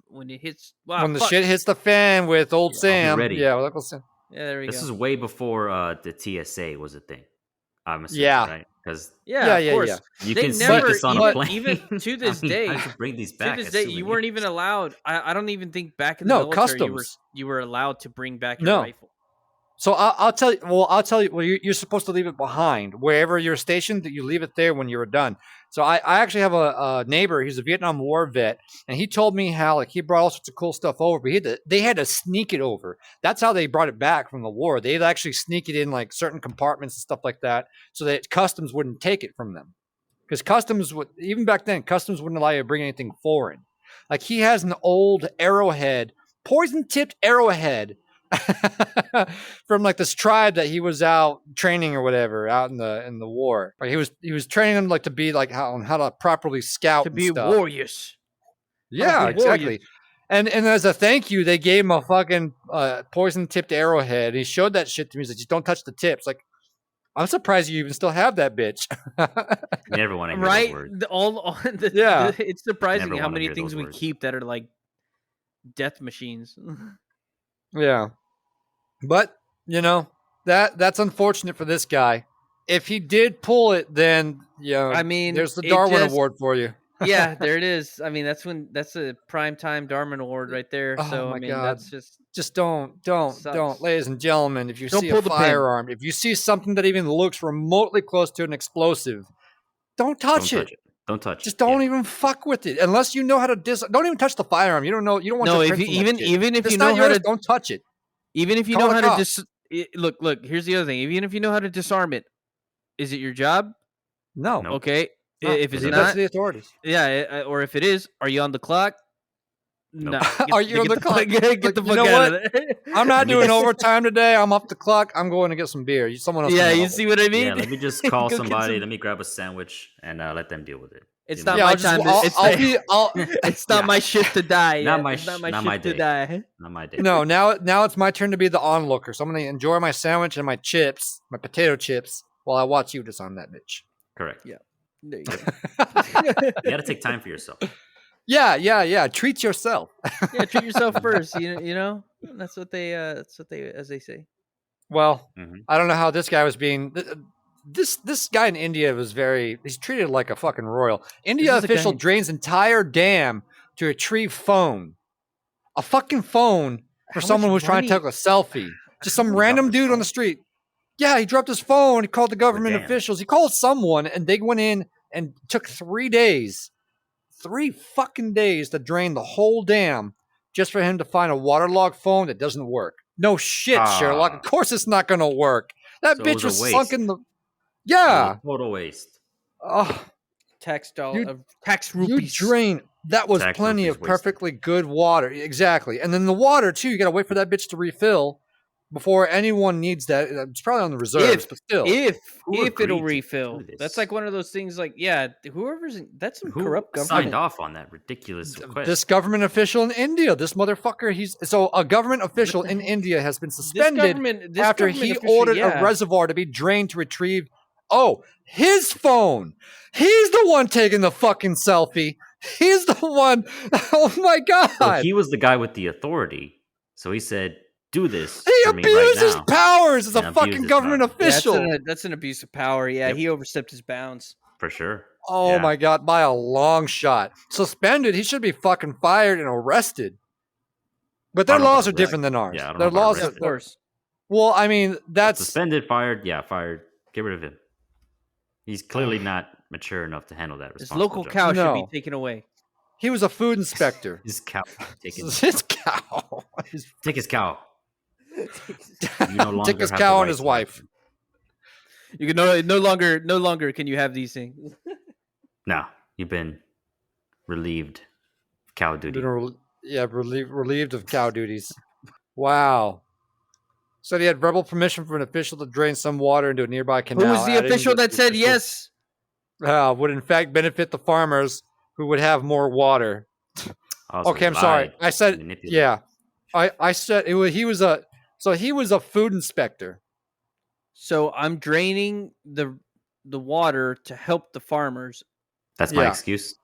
S3: when the
S1: shit hits the fan with old Sam. Yeah, with Uncle Sam.
S3: Yeah, there we go.
S2: This is way before the TSA was a thing. I'm assuming, right? Because
S3: of course.
S2: You can sneak this on a plane.
S3: Even to this day,
S2: I should bring these back.
S3: To this day, you weren't even allowed. I don't even think back in the military customs. You were allowed to bring back your rifle.
S1: So I'll tell you. Well, you're supposed to leave it behind wherever you're stationed. That you leave it there when you're done. So I actually have a neighbor. He's a Vietnam War vet, and he told me how like he brought all sorts of cool stuff over, but they had to sneak it over. That's how they brought it back from the war. They'd actually sneak it in like certain compartments and stuff like that, so that customs wouldn't take it from them. Because customs would, even back then, customs wouldn't allow you to bring anything foreign. Like he has an old arrowhead, poison-tipped arrowhead. From like this tribe that he was out training or whatever out in the war. Like he was training them like to be like how to properly scout
S3: to be warriors.
S1: Yeah, exactly. Warriors. And as a thank you, they gave him a fucking poison tipped arrowhead. And he showed that shit to me. He's like, just don't touch the tips. Like, I'm surprised you even still have that bitch.
S2: Never want to hear
S3: right?
S2: Those words.
S3: It's surprising how many things we keep that are like death machines.
S1: Yeah. But, that's unfortunate for this guy. If he did pull it, then, I mean, there's the Darwin Award for you.
S3: Yeah, there it is. I mean, that's a primetime Darwin Award right there.
S1: Oh,
S3: so,
S1: my
S3: I mean,
S1: God.
S3: that's
S1: just don't, ladies and gentlemen, if you see a firearm, if you see something that even looks remotely close to an explosive, don't touch it.
S2: Don't touch it.
S1: Just don't even fuck with it unless you know how to don't even touch the firearm. You don't know. You don't want.
S3: No, even if you know how to,
S1: don't touch it.
S3: Even if you know how to look. Here's the other thing. Even if you know how to disarm it, is it your job?
S1: No.
S3: Okay.
S1: No.
S3: If it's
S1: not, the authorities.
S3: Yeah. Or if it is, are you on the clock?
S1: No. Are you on the clock?
S3: Get the fuck out of there.
S1: I'm not doing overtime today. I'm off the clock. I'm going to get some beer. Someone else.
S3: Yeah, you see what I mean?
S2: Yeah, let me just call somebody. Let me grab a sandwich and let them deal with it.
S3: It's not my time. It's not my shift to die.
S2: Not my shift to die. Not my day.
S1: No, now it's my turn to be the onlooker. So I'm going to enjoy my sandwich and my chips, my potato chips, while I watch you disarm that bitch.
S2: Correct.
S3: Yeah. There you go.
S2: You got to take time for yourself.
S1: Yeah. Treat yourself.
S3: Yeah, treat yourself first. You know, that's what they as they say.
S1: Well, I don't know how this guy was being. This guy in India he's treated like a fucking royal. India official drains entire dam to retrieve phone. A fucking phone for someone who's trying to take a selfie. Just some random dude on the street. Yeah, he dropped his phone. He called the government officials. He called someone, and they went in and took 3 days. 3 fucking days to drain the whole dam just for him to find a waterlogged phone that doesn't work. No shit, Sherlock. Of course it's not going to work. That bitch was sunk in the... Yeah.
S2: Total waste.
S1: Oh,
S3: tax rupees.
S1: You drain. That was plenty of perfectly good water. Exactly. And then the water, too, you got to wait for that bitch to refill before anyone needs that. It's probably on the reserves, but still.
S3: If it'll refill. That's like one of those things like, that's some corrupt government.
S2: Signed off on that ridiculous request?
S1: This government official in India, this motherfucker, a government official in India has been suspended after he ordered a reservoir to be drained to retrieve Oh, his phone. He's the one taking the fucking selfie. He's the one. Oh my God.
S2: Well, he was the guy with the authority. So he said, do this.
S1: He
S2: for me right
S1: abused his
S2: now.
S1: powers as a fucking government official.
S3: Yeah, that's an abuse of power. Yeah, yep. He overstepped his bounds.
S2: For sure.
S1: Oh my God, by a long shot. Suspended. He should be fucking fired and arrested. But their laws are different than ours.
S2: Yeah,
S1: their laws,
S3: of course.
S1: Well, I mean, that's
S2: suspended, fired. Yeah, fired. Get rid of him. He's clearly not mature enough to handle that
S3: responsibility. His local cow should be taken away.
S1: He was a food inspector.
S2: His cow.
S1: His cow.
S2: Take his cow.
S1: Take his cow and his wife.
S3: You can no longer can you have these things.
S2: No, you've been relieved of cow duty.
S1: Relieved of cow duties. Wow. So he had verbal permission from an official to drain some water into a nearby canal.
S3: Who was the official that said yes?
S1: Would in fact benefit the farmers who would have more water. Okay, I'm sorry. I said yeah. I said he was a food inspector.
S3: So I'm draining the water to help the farmers.
S2: That's my excuse.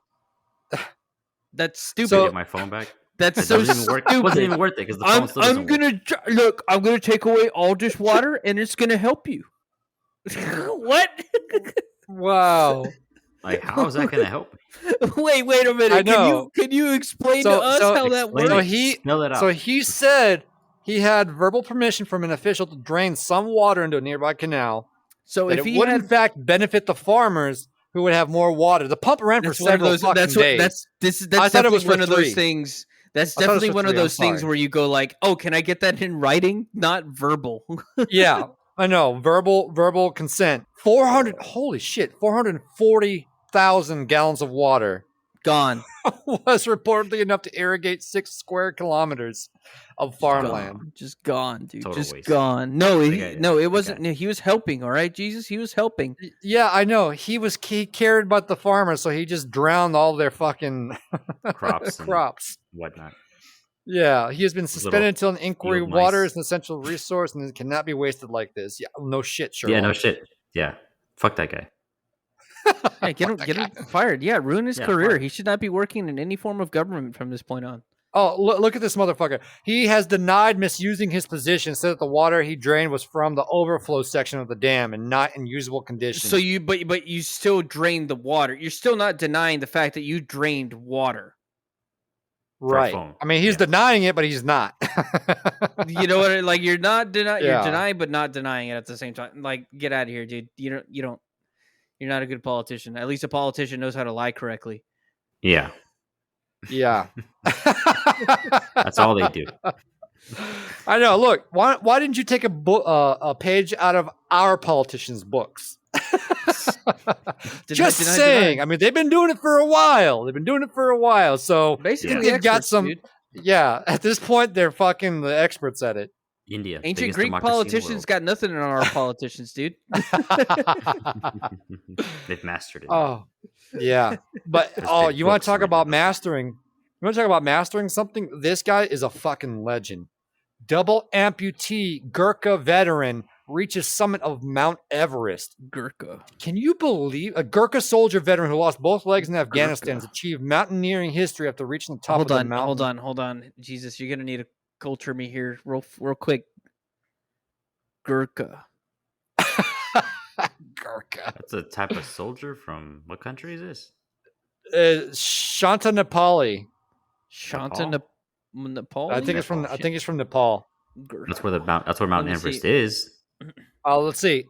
S3: That's stupid.
S2: So, get my phone back.
S3: That's so stupid. It
S2: wasn't even worth it because the phone still doesn't work.
S3: I'm gonna take away all this water and it's gonna help you. What?
S1: Wow.
S2: Like, how is that gonna help me?
S3: Wait a minute.
S1: I know.
S3: Can you explain to us how that works?
S1: So he said he had verbal permission from an official to drain some water into a nearby canal.
S3: So if
S1: it would in fact benefit the farmers who would have more water. The pump ran for several fucking days.
S3: That's definitely one of those things. That's definitely one of those things where you go like, "Oh, can I get that in writing, not verbal?"
S1: Yeah, I know. Verbal consent. 440,000 gallons of water
S3: gone
S1: was reportedly enough to irrigate 6 square kilometers of farmland.
S3: Just gone, dude.
S2: Total
S3: just
S2: waste.
S3: Gone. No, it wasn't. Okay. He was helping. All right, Jesus, he was helping.
S1: Yeah, I know. He cared about the farmers, so he just drowned all their fucking
S2: crops, whatnot.
S1: Yeah, he has been suspended until an inquiry. Water is an essential resource and it cannot be wasted like this. Yeah, no shit, Sherlock.
S2: Yeah, no shit. Yeah, fuck that guy.
S3: Hey, get him fired. Yeah, ruin his career. Fired. He should not be working in any form of government from this point on.
S1: Oh, look at this motherfucker. He has denied misusing his position, said that the water he drained was from the overflow section of the dam and not in usable condition.
S3: So but you still drained the water. You're still not denying the fact that you drained water.
S1: Right. I mean, he's denying it, but he's not.
S3: You know what? Like, you're not denying. You're denying, but not denying it at the same time. Like, get out of here, dude. You don't. You're not a good politician. At least a politician knows how to lie correctly.
S2: Yeah.
S1: Yeah.
S2: That's all they do.
S1: I know. Look, why didn't you take a page out of our politicians' books? Just saying. I mean, they've been doing it for a while. So
S3: basically,
S1: they've got some. Dude. Yeah. At this point, they're fucking the experts at it.
S2: India.
S3: Ancient Greek politicians got nothing on our politicians, dude.
S2: They've mastered it.
S1: Oh, yeah. But you want to talk about mastering? You want to talk about mastering something? This guy is a fucking legend. Double amputee Gurkha veteran reaches summit of Mount Everest.
S3: Gurkha.
S1: Can you believe a Gurkha soldier veteran who lost both legs in Afghanistan has achieved mountaineering history after reaching the top of the mountain?
S3: Hold on. Jesus, you're gonna need to culture me here real quick. Gurkha.
S1: Gurkha.
S2: That's a type of soldier from what country is this?
S1: Shanta Nepali.
S3: Nepal?
S1: I think it's from Nepal.
S2: Gurkha. That's where Mount Everest is.
S1: Let's see.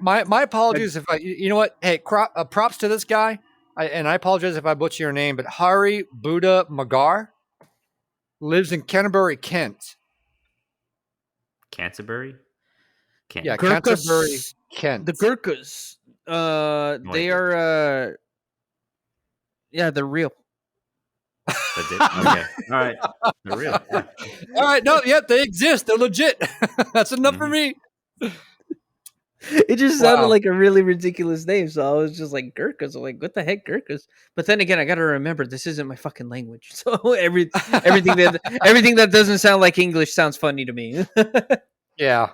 S1: My apologies if I. You know what? Hey, props to this guy, and I apologize if I butcher your name, but Hari Buddha Magar lives in Canterbury, Kent.
S2: Canterbury?
S1: Kent. Yeah, Canterbury, Kent.
S3: The Gurkhas. They are. Yeah, they're real.
S2: That's it. Okay. All right. They're real. Yeah.
S1: All right. No. Yep. They exist. They're legit. That's enough for me.
S3: It just sounded like a really ridiculous name, so I was just like Gurkhas. I'm like, what the heck, Gurkhas? But then again, I got to remember this isn't my fucking language, so everything that doesn't sound like English sounds funny to me.
S1: Yeah.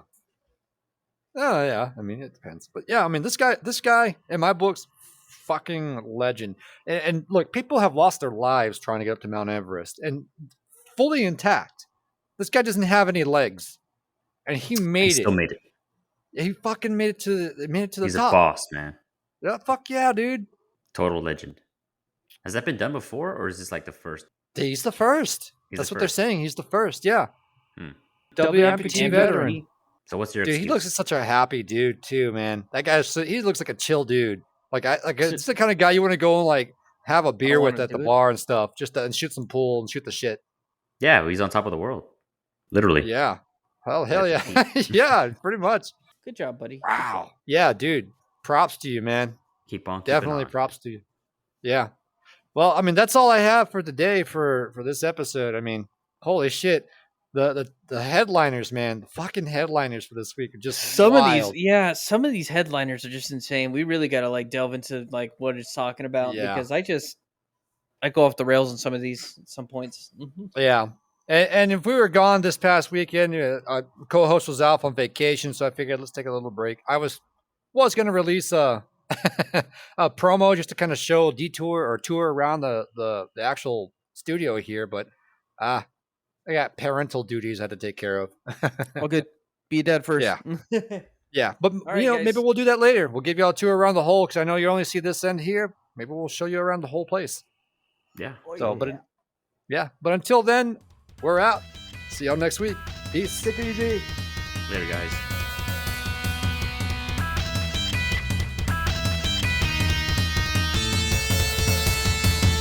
S1: Oh yeah, I mean it depends, but yeah, I mean this guy in my books, fucking legend. And look, people have lost their lives trying to get up to Mount Everest, and fully intact. This guy doesn't have any legs, and he
S2: still made it.
S1: He fucking made it to the top.
S2: He's a boss, man.
S1: Yeah, fuck yeah, dude.
S2: Total legend. Has that been done before, or is this like the first?
S1: He's the first. That's what they're saying. He's the first. Yeah.
S3: W amputee veteran.
S2: So what's your
S1: dude?
S2: excuse?
S1: He looks like such a happy dude too, man. That guy, he looks like a chill dude. It's the kind of guy you want to go and like have a beer with at the bar and stuff, and shoot some pool and shoot the shit.
S2: Yeah, he's on top of the world, literally.
S1: Yeah. Hell yeah. Yeah, pretty much.
S3: Good job, buddy.
S1: Wow. Yeah, dude. Props to you, man.
S2: Keep on.
S1: Definitely props to you. Yeah. Well, I mean, that's all I have for today for this episode. I mean, holy shit. The headliners, man. The fucking headliners for this week are just
S3: some
S1: wild.
S3: Some of these headliners are just insane. We really got to like delve into like what it's talking about because I go off the rails in some of these at some points.
S1: Yeah. And if we were gone this past weekend, our co-host was off on vacation, so I figured let's take a little break. I was going to release a promo just to kind of show detour or tour around the actual studio here, but I got parental duties I had to take care of.
S3: Oh, good. Be a dad first.
S1: Yeah. Yeah. But, right, maybe we'll do that later. We'll give you all a tour around the whole, because I know you only see this end here. Maybe we'll show you around the whole place.
S2: Yeah.
S1: So, but until then, we're out. See y'all next week. Peace.
S3: Take it easy.
S2: Later, guys.